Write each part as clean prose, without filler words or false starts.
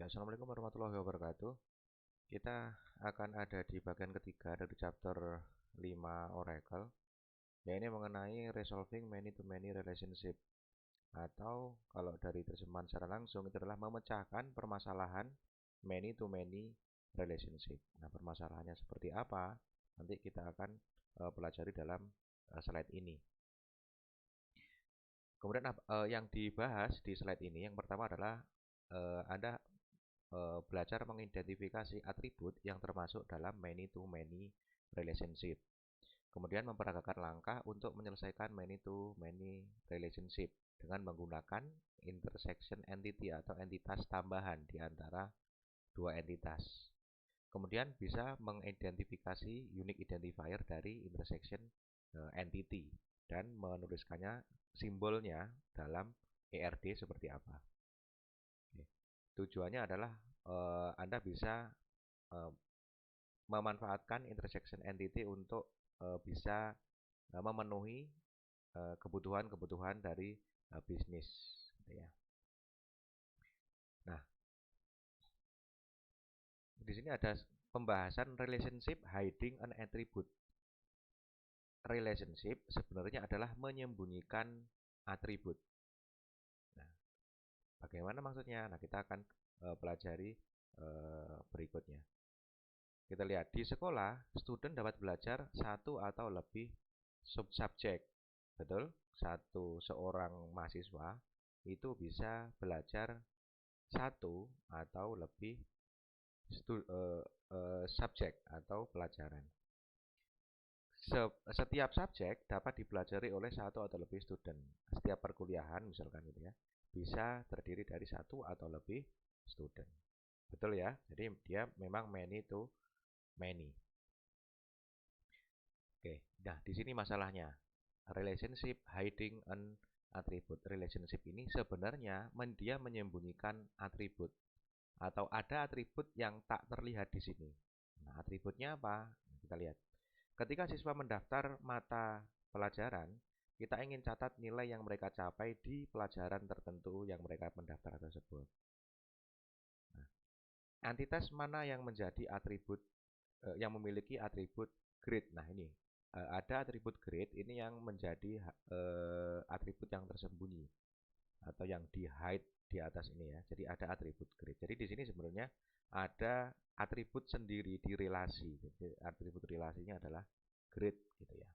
Ya, Assalamualaikum warahmatullahi wabarakatuh. Kita akan ada di bagian ketiga dari chapter 5 Oracle, yaitu mengenai resolving many-to-many relationship, atau kalau dari terjemahan secara langsung itu adalah memecahkan permasalahan many-to-many relationship. Nah, permasalahannya seperti apa? Nanti kita akan pelajari dalam slide ini. Kemudian yang dibahas di slide ini yang pertama adalah Anda belajar mengidentifikasi atribut yang termasuk dalam many-to-many relationship. Kemudian memperagakan langkah untuk menyelesaikan many-to-many relationship dengan menggunakan intersection entity atau entitas tambahan di antara dua entitas. Kemudian bisa mengidentifikasi unique identifier dari intersection entity dan menuliskannya simbolnya dalam ERD seperti apa. Tujuannya adalah Anda bisa memanfaatkan intersection entity untuk bisa memenuhi kebutuhan-kebutuhan dari bisnis, gitu ya. Nah, di sini ada pembahasan relationship hiding an attribute. Relationship sebenarnya adalah menyembunyikan atribut. Nah, bagaimana maksudnya? Nah, kita akan pelajari berikutnya. Kita lihat di sekolah, student dapat belajar satu atau lebih subjek. Betul? Seorang mahasiswa itu bisa belajar satu atau lebih subjek atau pelajaran. Setiap subjek dapat dipelajari oleh satu atau lebih student. Setiap perkuliahan misalkan gitu ya, bisa terdiri dari satu atau lebih student. Betul ya? Jadi dia memang many to many. Oke, nah di sini masalahnya. Relationship hiding an attribute. Relationship ini sebenarnya dia menyembunyikan atribut atau ada atribut yang tak terlihat di sini. Nah, atributnya apa? Kita lihat. Ketika siswa mendaftar mata pelajaran, kita ingin catat nilai yang mereka capai di pelajaran tertentu yang mereka mendaftar tersebut. Nah, entitas mana yang menjadi atribut yang memiliki atribut grade? Nah, ini ada atribut grade ini yang menjadi atribut yang tersembunyi atau yang di hide di atas ini ya. Jadi ada atribut grade. Jadi di sini sebenarnya ada atribut sendiri di relasi. Jadi atribut relasinya adalah grade gitu ya.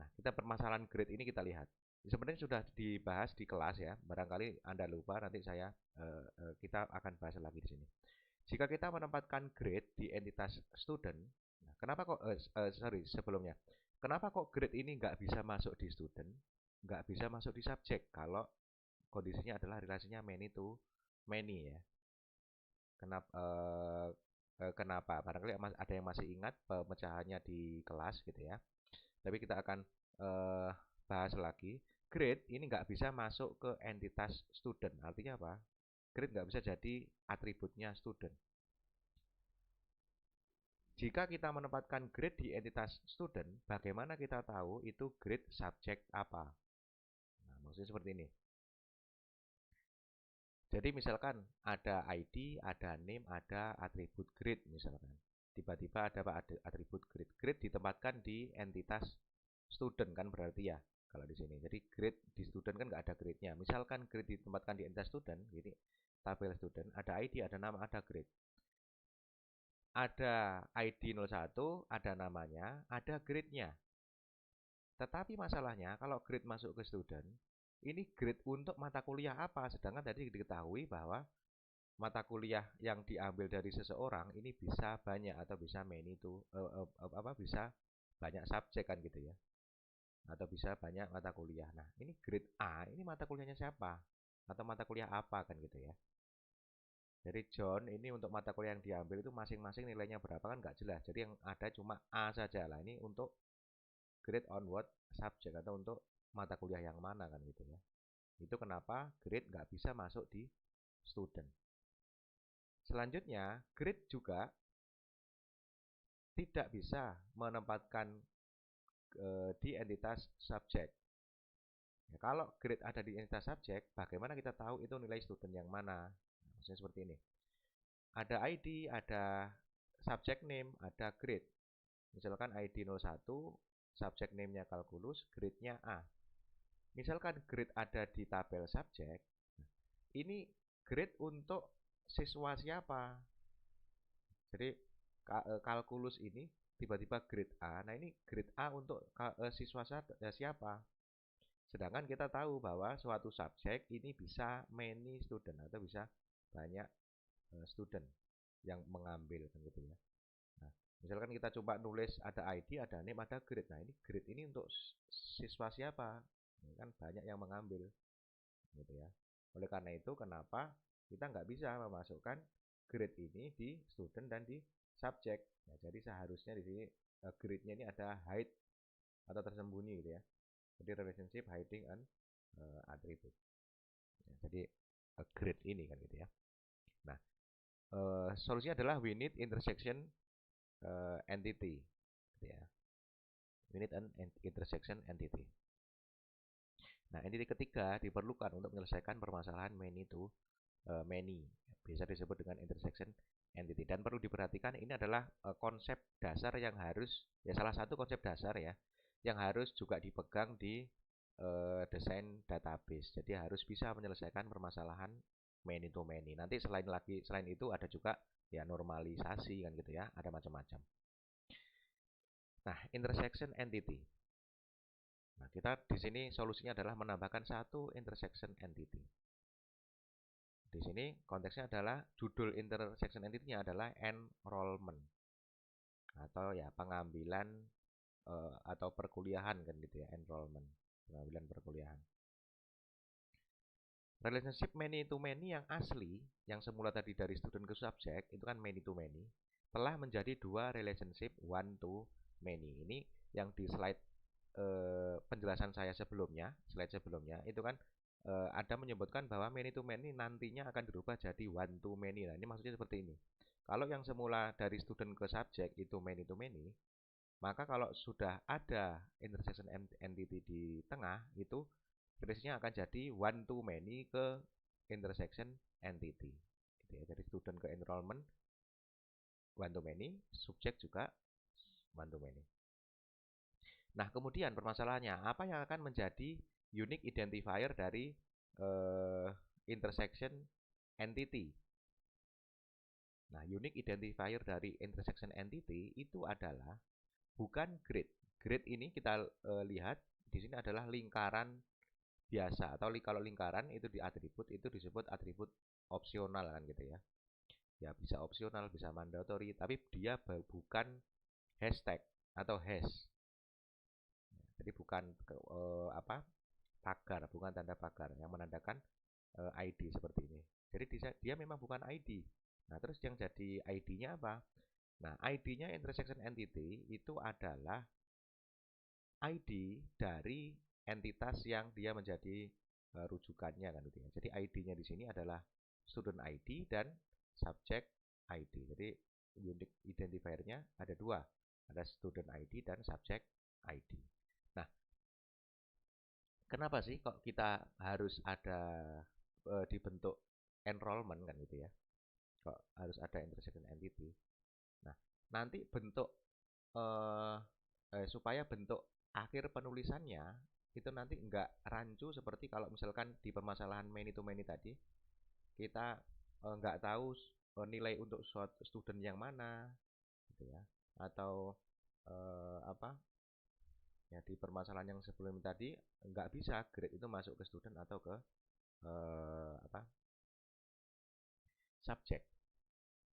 Nah, kita permasalahan grade ini kita lihat. Sebenarnya sudah dibahas di kelas ya. Barangkali Anda lupa, nanti kita akan bahas lagi di sini. Jika kita menempatkan grade di entitas student, nah kenapa kok sebelumnya, kenapa kok grade ini nggak bisa masuk di student, nggak bisa masuk di subjek kalau kondisinya adalah relasinya many to many ya. Kenapa? Barangkali ada yang masih ingat pemecahannya di kelas gitu ya. Tapi kita akan bahas lagi. Grade ini nggak bisa masuk ke entitas student. Artinya apa? Grade nggak bisa jadi atributnya student. Jika kita menempatkan grade di entitas student, bagaimana kita tahu itu grade subjek apa? Nah, maksudnya seperti ini. Jadi misalkan ada ID, ada name, ada atribut grade misalkan. Tiba-tiba ada atribut grade. Grade ditempatkan di entitas student kan berarti ya kalau di sini. Jadi grade di student kan nggak ada grade-nya. Misalkan grade ditempatkan di entitas student, jadi tabel student, ada ID, ada nama, ada grade. Ada ID 01, ada namanya, ada grade-nya. Tetapi masalahnya kalau grade masuk ke student, ini grade untuk mata kuliah apa? Sedangkan tadi diketahui bahwa mata kuliah yang diambil dari seseorang ini bisa banyak atau bisa many to bisa banyak subjek kan gitu ya. Atau bisa banyak mata kuliah. Nah, ini grade A, ini mata kuliahnya siapa? Atau mata kuliah apa kan gitu ya. Jadi John ini untuk mata kuliah yang diambil itu masing-masing nilainya berapa kan nggak jelas. Jadi yang ada cuma A saja lah. Ini untuk grade on what subject atau untuk mata kuliah yang mana kan gitu ya. Itu kenapa grade nggak bisa masuk di student. Selanjutnya, grade juga tidak bisa menempatkan di entitas subjek. Ya, kalau grade ada di entitas subjek, bagaimana kita tahu itu nilai student yang mana? Maksudnya seperti ini. Ada ID, ada subject name, ada grade. Misalkan ID 01, subject name-nya kalkulus, grade-nya A. Misalkan grade ada di tabel subjek, ini grade untuk siswa siapa? Jadi kalkulus ini tiba-tiba grade A. Nah, ini grade A untuk siswa siapa? Sedangkan kita tahu bahwa suatu subjek ini bisa many student atau bisa banyak student yang mengambil kan gitu ya. Nah, misalkan kita coba nulis ada ID, ada name, ada grade. Nah, ini grade ini untuk siswa siapa? Ini kan banyak yang mengambil gitu ya. Oleh karena itu kenapa kita nggak bisa memasukkan grade ini di student dan di subjek. Nah, jadi seharusnya di sini grade-nya ini ada hide atau tersembunyi gitu ya. Jadi relationship hiding and attribute. Ya, jadi grade ini kan gitu ya. Nah, solusinya adalah we need intersection entity gitu ya. We need an intersection entity. Nah, entity ketiga diperlukan untuk menyelesaikan permasalahan many to many. Bisa disebut dengan intersection entity. Dan perlu diperhatikan ini adalah konsep dasar yang harus, ya salah satu konsep dasar ya, yang harus juga dipegang di desain database. Jadi harus bisa menyelesaikan permasalahan many to many. Nanti selain itu ada juga ya normalisasi kan gitu ya, ada macam-macam. Nah, intersection entity. Nah, kita di sini solusinya adalah menambahkan satu intersection entity. Di sini konteksnya adalah judul intersection entity-nya adalah enrollment atau ya pengambilan atau perkuliahan kan gitu ya, enrollment, pengambilan perkuliahan. Relationship many to many yang asli, yang semula tadi dari student ke subjek, itu kan many to many, telah menjadi dua relationship one to many. Ini yang di slide penjelasan saya sebelumnya, itu kan ada menyebutkan bahwa many to many nantinya akan dirubah jadi one to many. Nah, ini maksudnya seperti ini. Kalau yang semula dari student ke subjek itu many to many, maka kalau sudah ada intersection entity di tengah, itu relasinya akan jadi one to many ke intersection entity. Gitu ya. Jadi student ke enrollment one to many, subjek juga one to many. Nah, kemudian permasalahannya, apa yang akan menjadi unique identifier dari intersection entity? Nah, unique identifier dari intersection entity itu adalah bukan grade. Grade ini kita lihat di sini adalah lingkaran biasa, atau kalau lingkaran itu di atribut itu disebut atribut opsional kan gitu ya. Ya bisa opsional, bisa mandatory, tapi dia bukan hashtag atau hash. Jadi bukan pagar, bukan tanda pagar yang menandakan ID seperti ini. Jadi dia memang bukan ID. Nah, terus yang jadi ID-nya apa? Nah, ID-nya intersection entity itu adalah ID dari entitas yang dia menjadi rujukannya kan gitu ya. Jadi ID-nya di sini adalah student ID dan subject ID. Jadi unique identifier-nya ada dua, ada student ID dan subject ID. Nah, kenapa sih kok kita harus ada dibentuk enrollment kan gitu ya? Kok harus ada intersection entity? Nah, nanti bentuk supaya bentuk akhir penulisannya itu nanti enggak rancu seperti kalau misalkan di permasalahan many to many tadi kita enggak tahu nilai untuk suatu student yang mana gitu ya, atau apa ya, di permasalahan yang sebelum tadi enggak bisa grade itu masuk ke student atau ke subjek.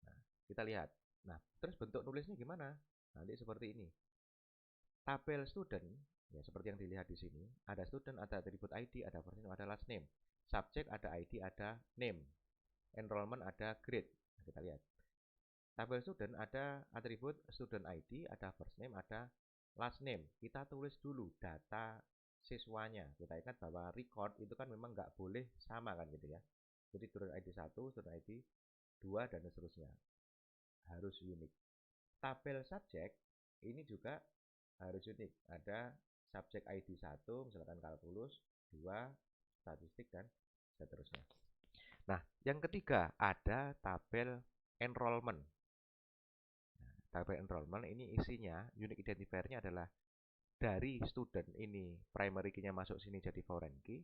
Nah, kita lihat. Nah, terus bentuk nulisnya gimana? Nanti seperti ini. Tabel student, ya seperti yang dilihat di sini, ada student, ada atribut ID, ada first name, ada last name. Subject ada ID, ada name. Enrollment ada grade. Nah, kita lihat. Tabel student ada atribut student ID, ada first name, ada last name. Kita tulis dulu data siswanya. Kita ingat bahwa record itu kan memang nggak boleh sama kan gitu ya. Jadi student ID 1, student ID 2, dan seterusnya. Harus unik. Tabel subjek ini juga harus unik. Ada subjek ID 1, misalkan kalkulus, 2, statistik, dan seterusnya. Nah, yang ketiga ada tabel enrollment. Nah, tabel enrollment ini isinya unique identifier-nya adalah dari student ini primary key-nya masuk sini jadi foreign key,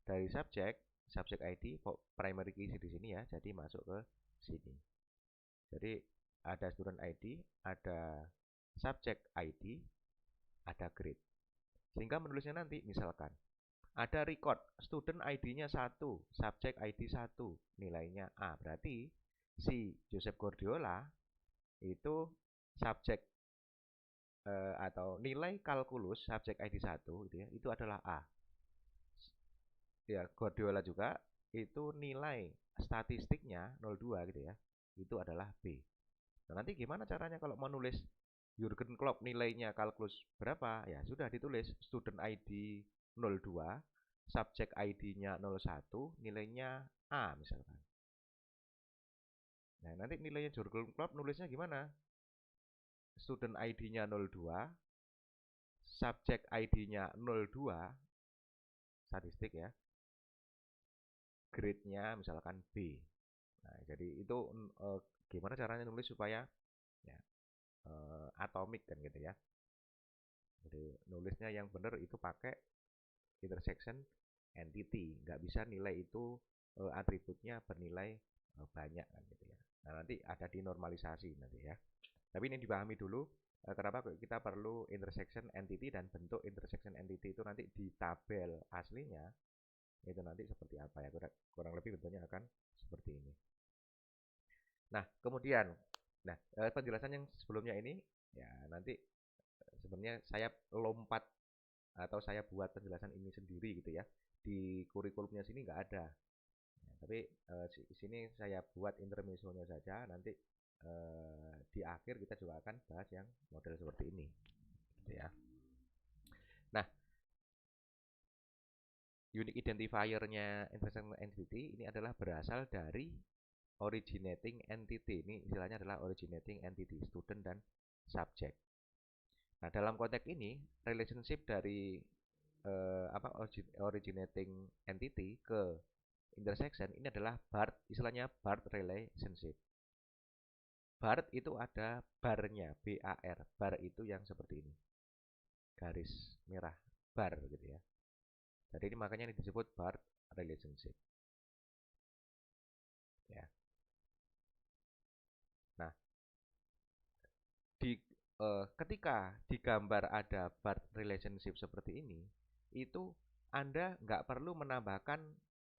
dari subject ID primary key di sini ya, jadi masuk ke sini. Jadi ada student ID, ada subject ID, ada grade. Sehingga menulisnya nanti misalkan ada record student ID-nya 1, subject ID 1, nilainya A. Berarti si Joseph Guardiola itu subjek atau nilai kalkulus subjek ID 1 gitu ya, itu adalah A. Ya, Guardiola juga itu nilai statistiknya 02 gitu ya, itu adalah B. Nah, nanti gimana caranya kalau mau nulis Jurgen Klopp nilainya kalkulus berapa? Ya sudah ditulis student ID 02, subject ID-nya 01, nilainya A misalkan. Nah, nanti nilainya Jurgen Klopp nulisnya gimana? Student ID-nya 02, subject ID-nya 02, statistik ya, grade-nya misalkan B. Nah, jadi itu gimana caranya nulis supaya ya, atomik kan gitu ya. Jadi nulisnya yang benar itu pakai intersection entity, nggak bisa nilai itu atributnya bernilai banyak kan gitu ya. Nah, nanti ada dinormalisasi nanti ya. Tapi ini dipahami dulu kenapa kita perlu intersection entity dan bentuk intersection entity itu nanti di tabel aslinya itu nanti seperti apa ya, kurang lebih bentuknya akan seperti ini. Nah, kemudian penjelasan yang sebelumnya ini ya nanti sebenarnya saya lompat atau saya buat penjelasan ini sendiri gitu ya. Di kurikulumnya sini nggak ada. Nah, tapi di sini saya buat intermezzonya saja. Nanti di akhir kita juga akan bahas yang model seperti ini, gitu ya. Nah, unique identifier-nya intersection entity ini adalah berasal dari originating entity. Ini istilahnya adalah originating entity, student dan subject. Nah, dalam konteks ini relationship dari originating entity ke intersection ini adalah BART, istilahnya BART relationship. BART itu ada barnya, BAR. Bar itu yang seperti ini. Garis merah, bar gitu ya. Jadi ini makanya ini disebut BART relationship. Ya. Nah, ketika di gambar ada BART relationship seperti ini, itu Anda nggak perlu menambahkan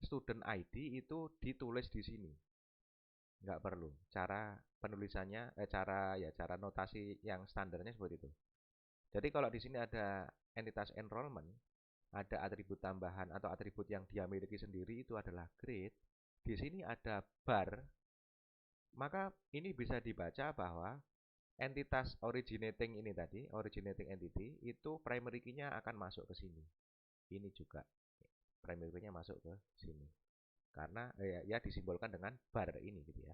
student ID itu ditulis di sini. Nggak perlu. Cara penulisannya, cara notasi yang standarnya seperti itu. Jadi kalau di sini ada entitas enrollment, ada atribut tambahan atau atribut yang dia miliki sendiri itu adalah grade. Di sini ada bar, maka ini bisa dibaca bahwa entitas originating ini tadi, originating entity, itu primary key-nya akan masuk ke sini. Ini juga primary key-nya masuk ke sini. Karena ya disimbolkan dengan bar ini gitu ya.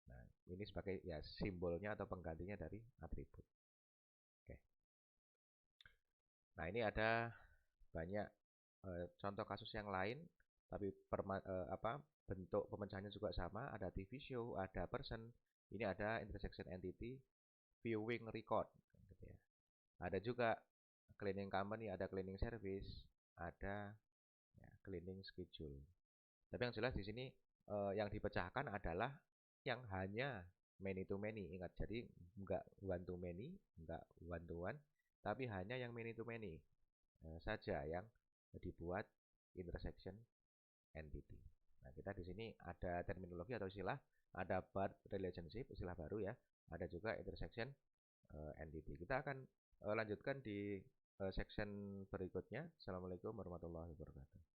Nah, ini sebagai ya simbolnya atau penggantinya dari atribut. Oke. Nah, ini ada banyak contoh kasus yang lain, tapi bentuk pemecahannya juga sama. Ada TV show, ada person, ini ada intersection entity, viewing record, gitu ya. Ada juga cleaning company, ada cleaning service, ada ya, cleaning schedule. Tapi yang jelas di sini yang dipecahkan adalah yang hanya many to many. Ingat, jadi enggak one to many, enggak one to one, tapi hanya yang many to many saja yang dibuat intersection entity. Nah, kita di sini ada terminologi atau istilah, ada BART relationship, istilah baru ya. Ada juga intersection entity. Kita akan lanjutkan di section berikutnya. Assalamualaikum warahmatullahi wabarakatuh.